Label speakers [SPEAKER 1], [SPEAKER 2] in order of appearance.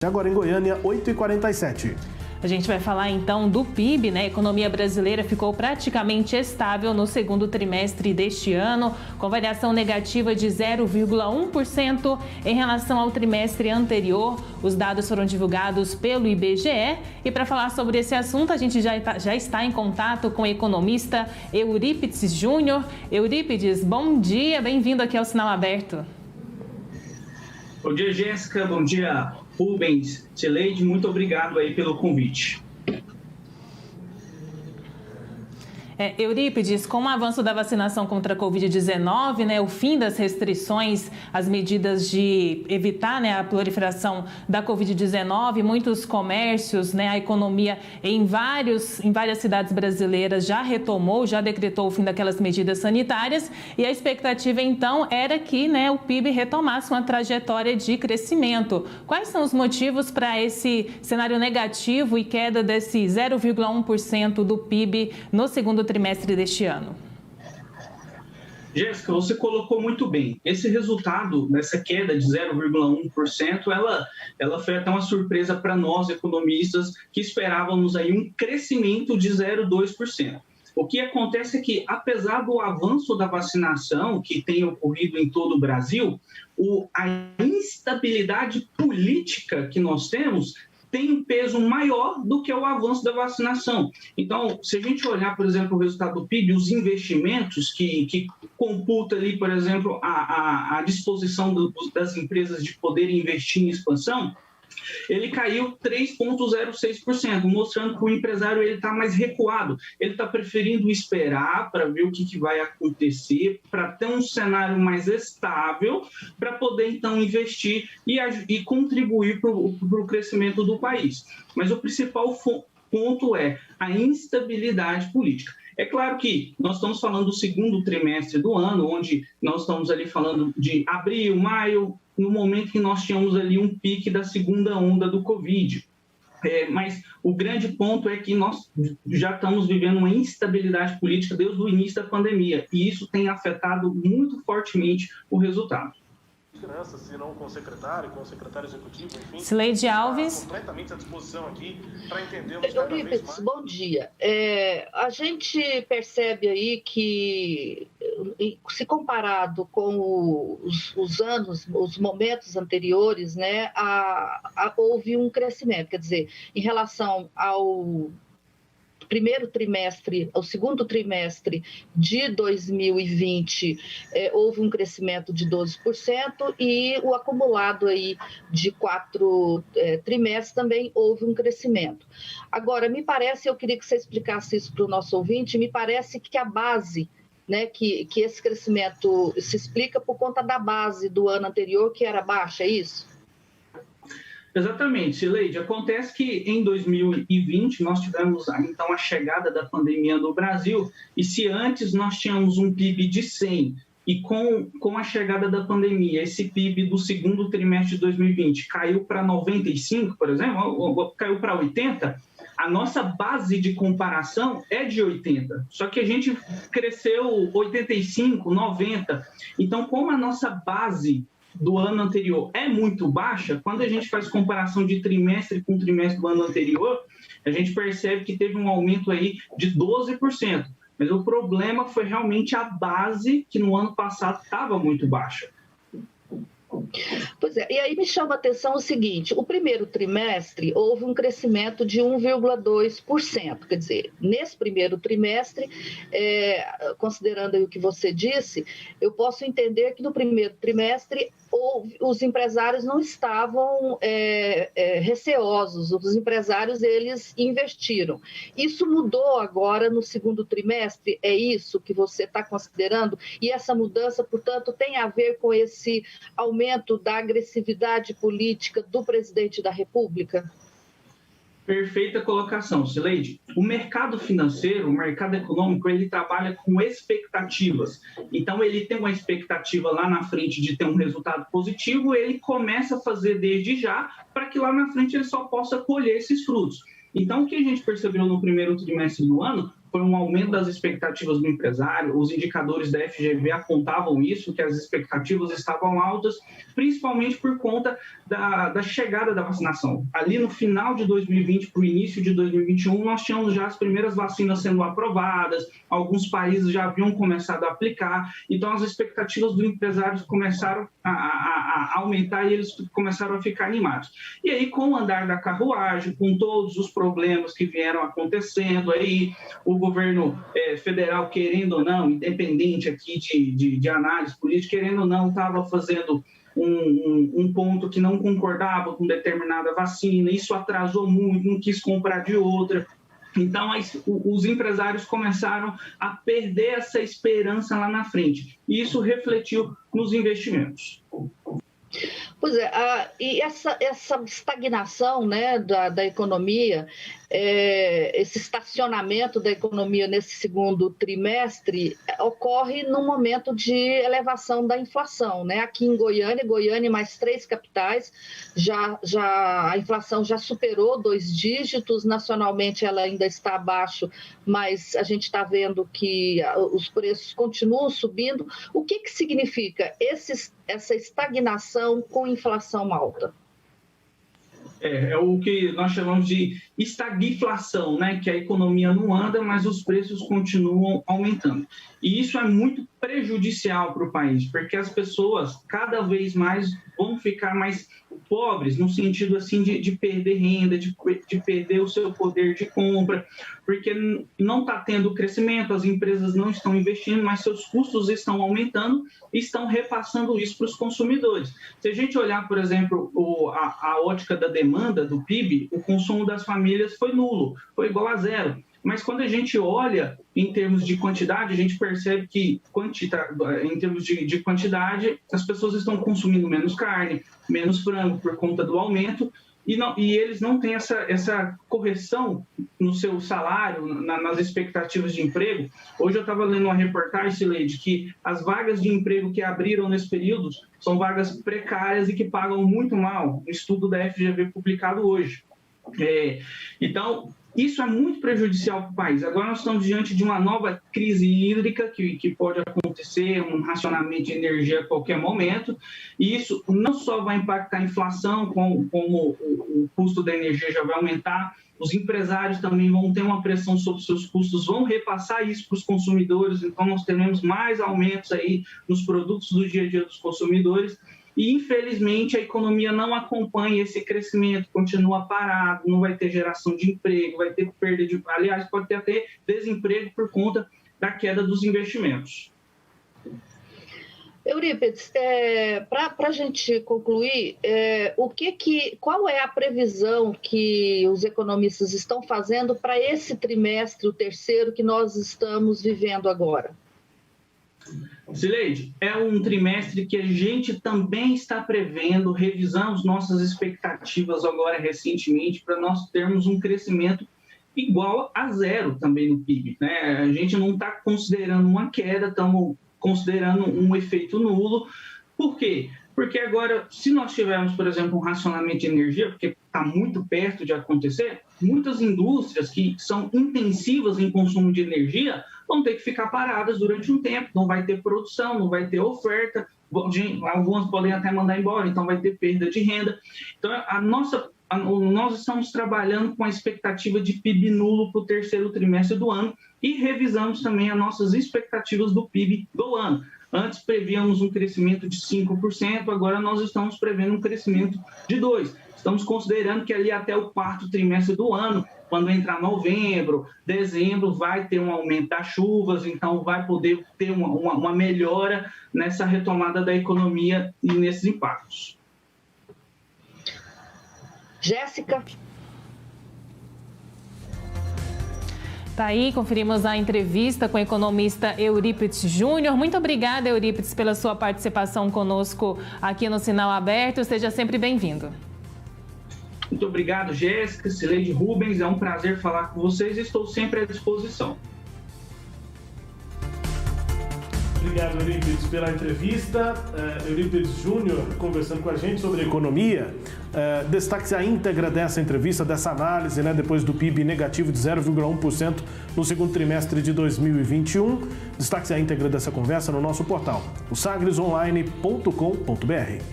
[SPEAKER 1] Agora em Goiânia, 8h47.
[SPEAKER 2] A gente vai falar então do PIB, né? A economia brasileira ficou praticamente estável no segundo trimestre deste ano, com variação negativa de 0,1% em relação ao trimestre anterior. Os dados foram divulgados pelo IBGE e para falar sobre esse assunto a gente já está em contato com o economista Eurípides Júnior. Eurípides, bom dia, bem-vindo aqui ao Sinal Aberto.
[SPEAKER 3] Bom dia, Jéssica, bom dia, Rubens, Sileide, muito obrigado aí pelo convite.
[SPEAKER 2] Eurípides, com o avanço da vacinação contra a Covid-19, né, o fim das restrições, as medidas de evitar, né, a proliferação da Covid-19, muitos comércios, né, a economia em várias cidades brasileiras já retomou, já decretou o fim daquelas medidas sanitárias e a expectativa então era que, né, o PIB retomasse uma trajetória de crescimento. Quais são os motivos para esse cenário negativo e queda desse 0,1% do PIB no segundo trimestre deste ano?
[SPEAKER 3] Jéssica, você colocou muito bem. Esse resultado, dessa queda de 0,1%, ela foi até uma surpresa para nós, economistas, que esperávamos aí um crescimento de 0,2%. O que acontece é que, apesar do avanço da vacinação que tem ocorrido em todo o Brasil, a instabilidade política que nós temos tem um peso maior do que o avanço da vacinação. Então, se a gente olhar, por exemplo, o resultado do PIB, os investimentos que computa ali, por exemplo, a disposição das empresas de poderem investir em expansão, ele caiu 3,06%, mostrando que o empresário está mais recuado. Ele está preferindo esperar para ver o que vai acontecer, para ter um cenário mais estável, para poder, então, investir e contribuir para o crescimento do país. Mas o principal ponto é a instabilidade política. É claro que nós estamos falando do segundo trimestre do ano, onde nós estamos ali falando de abril, maio, no momento que nós tínhamos ali um pique da segunda onda do Covid. Mas o grande ponto é que nós já estamos vivendo uma instabilidade política desde o início da pandemia, e isso tem afetado muito fortemente o resultado.
[SPEAKER 4] Se não com o secretário executivo, enfim.
[SPEAKER 2] Sileide Alves.
[SPEAKER 4] Completamente à disposição aqui para entendermos
[SPEAKER 5] cada vez mais. Bom dia. A gente percebe aí que, se comparado com os momentos anteriores, né, houve um crescimento. Quer dizer, em relação ao segundo trimestre de 2020, houve um crescimento de 12% e o acumulado aí de 4 trimestres também houve um crescimento. Agora, me parece, eu queria que você explicasse isso para o nosso ouvinte, me parece que a base, né, que esse crescimento se explica por conta da base do ano anterior, que era baixa, é isso?
[SPEAKER 3] Exatamente, Sileide. Acontece que em 2020 nós tivemos então a chegada da pandemia no Brasil, e se antes nós tínhamos um PIB de 100 e com a chegada da pandemia esse PIB do segundo trimestre de 2020 caiu para 95, por exemplo, caiu para 80, a nossa base de comparação é de 80, só que a gente cresceu 85, 90, então como a nossa base do ano anterior é muito baixa, quando a gente faz comparação de trimestre com trimestre do ano anterior, a gente percebe que teve um aumento aí de 12%. Mas o problema foi realmente a base, que no ano passado estava muito baixa.
[SPEAKER 5] Pois é, e aí me chama a atenção o seguinte, o primeiro trimestre houve um crescimento de 1,2%, quer dizer, nesse primeiro trimestre, considerando aí o que você disse, eu posso entender que no primeiro trimestre os empresários não estavam receosos, os empresários eles investiram. Isso mudou agora no segundo trimestre, é isso que você está considerando? E essa mudança, portanto, tem a ver com esse aumento da agressividade política do presidente da República?
[SPEAKER 3] Perfeita colocação, Sileide. O mercado financeiro, o mercado econômico, ele trabalha com expectativas. Então, ele tem uma expectativa lá na frente de ter um resultado positivo, ele começa a fazer desde já, para que lá na frente ele só possa colher esses frutos. Então, o que a gente percebeu no primeiro trimestre do ano foi um aumento das expectativas do empresário. Os indicadores da FGV apontavam isso, que as expectativas estavam altas, principalmente por conta da chegada da vacinação. Ali no final de 2020 para o início de 2021, nós tínhamos já as primeiras vacinas sendo aprovadas, alguns países já haviam começado a aplicar, então as expectativas dos empresários começaram a aumentar e eles começaram a ficar animados. E aí, com o andar da carruagem, com todos os problemas que vieram acontecendo, aí o governo federal, querendo ou não, independente aqui de análise política, querendo ou não, estava fazendo um ponto que não concordava com determinada vacina, isso atrasou muito, não quis comprar de outra. Então, os empresários começaram a perder essa esperança lá na frente. E isso refletiu nos investimentos.
[SPEAKER 5] Pois é, e essa estagnação, né, da economia, esse estacionamento da economia nesse segundo trimestre ocorre num momento de elevação da inflação, né? Aqui em Goiânia e mais 3 capitais, a inflação já superou 2 dígitos, nacionalmente ela ainda está abaixo, mas a gente está vendo que os preços continuam subindo. O que significa essa estagnação com inflação alta?
[SPEAKER 3] É o que nós chamamos de estagflação, né? Que a economia não anda, mas os preços continuam aumentando. E isso é muito prejudicial para o país, porque as pessoas cada vez mais vão ficar mais pobres, no sentido assim de perder renda, de perder o seu poder de compra, porque não está tendo crescimento, as empresas não estão investindo, mas seus custos estão aumentando e estão repassando isso para os consumidores. Se a gente olhar, por exemplo, a ótica da demanda do PIB, o consumo das famílias foi nulo, foi igual a zero. Mas quando a gente olha em termos de quantidade, a gente percebe que, em termos de quantidade, as pessoas estão consumindo menos carne, menos frango por conta do aumento, e eles não têm essa correção no seu salário, nas expectativas de emprego. Hoje eu estava lendo uma reportagem, Sileide, que as vagas de emprego que abriram nesse período são vagas precárias e que pagam muito mal, um estudo da FGV publicado hoje. Então, isso é muito prejudicial para o país. Agora nós estamos diante de uma nova crise hídrica que pode acontecer, um racionamento de energia a qualquer momento, e isso não só vai impactar a inflação, como o custo da energia já vai aumentar, os empresários também vão ter uma pressão sobre seus custos, vão repassar isso para os consumidores, então nós teremos mais aumentos aí nos produtos do dia a dia dos consumidores. E, infelizmente, a economia não acompanha esse crescimento, continua parado, não vai ter geração de emprego, vai ter perda de... Aliás, pode ter até desemprego por conta da queda dos investimentos.
[SPEAKER 5] Eurípides, para a gente concluir, qual é a previsão que os economistas estão fazendo para esse trimestre, o terceiro, que nós estamos vivendo agora?
[SPEAKER 3] Sileide, é um trimestre que a gente também está prevendo, revisamos nossas expectativas agora recentemente para nós termos um crescimento igual a zero também no PIB, né? A gente não está considerando uma queda, estamos considerando um efeito nulo. Por quê? Porque agora, se nós tivermos, por exemplo, um racionamento de energia, porque está muito perto de acontecer, muitas indústrias que são intensivas em consumo de energia vão ter que ficar paradas durante um tempo, não vai ter produção, não vai ter oferta, algumas podem até mandar embora, então vai ter perda de renda. Então, nós estamos trabalhando com a expectativa de PIB nulo para o terceiro trimestre do ano e revisamos também as nossas expectativas do PIB do ano. Antes prevíamos um crescimento de 5%, agora nós estamos prevendo um crescimento de 2%. Estamos considerando que ali até o quarto trimestre do ano, quando entrar novembro, dezembro, vai ter um aumento das chuvas, então vai poder ter uma melhora nessa retomada da economia e nesses impactos.
[SPEAKER 5] Jéssica?
[SPEAKER 2] Tá aí, conferimos a entrevista com o economista Eurípides Júnior. Muito obrigada, Eurípides, pela sua participação conosco aqui no Sinal Aberto. Seja sempre bem-vindo.
[SPEAKER 3] Muito obrigado, Jéssica, Sileide, Rubens. É um prazer falar com vocês e estou sempre à disposição.
[SPEAKER 1] obrigado, Eurípides, pela entrevista. Eurípides Júnior conversando com a gente sobre economia. Destaque-se a íntegra dessa entrevista, dessa análise, né, depois do PIB negativo de 0,1% no segundo trimestre de 2021. Destaque-se a íntegra dessa conversa no nosso portal, o sagresonline.com.br.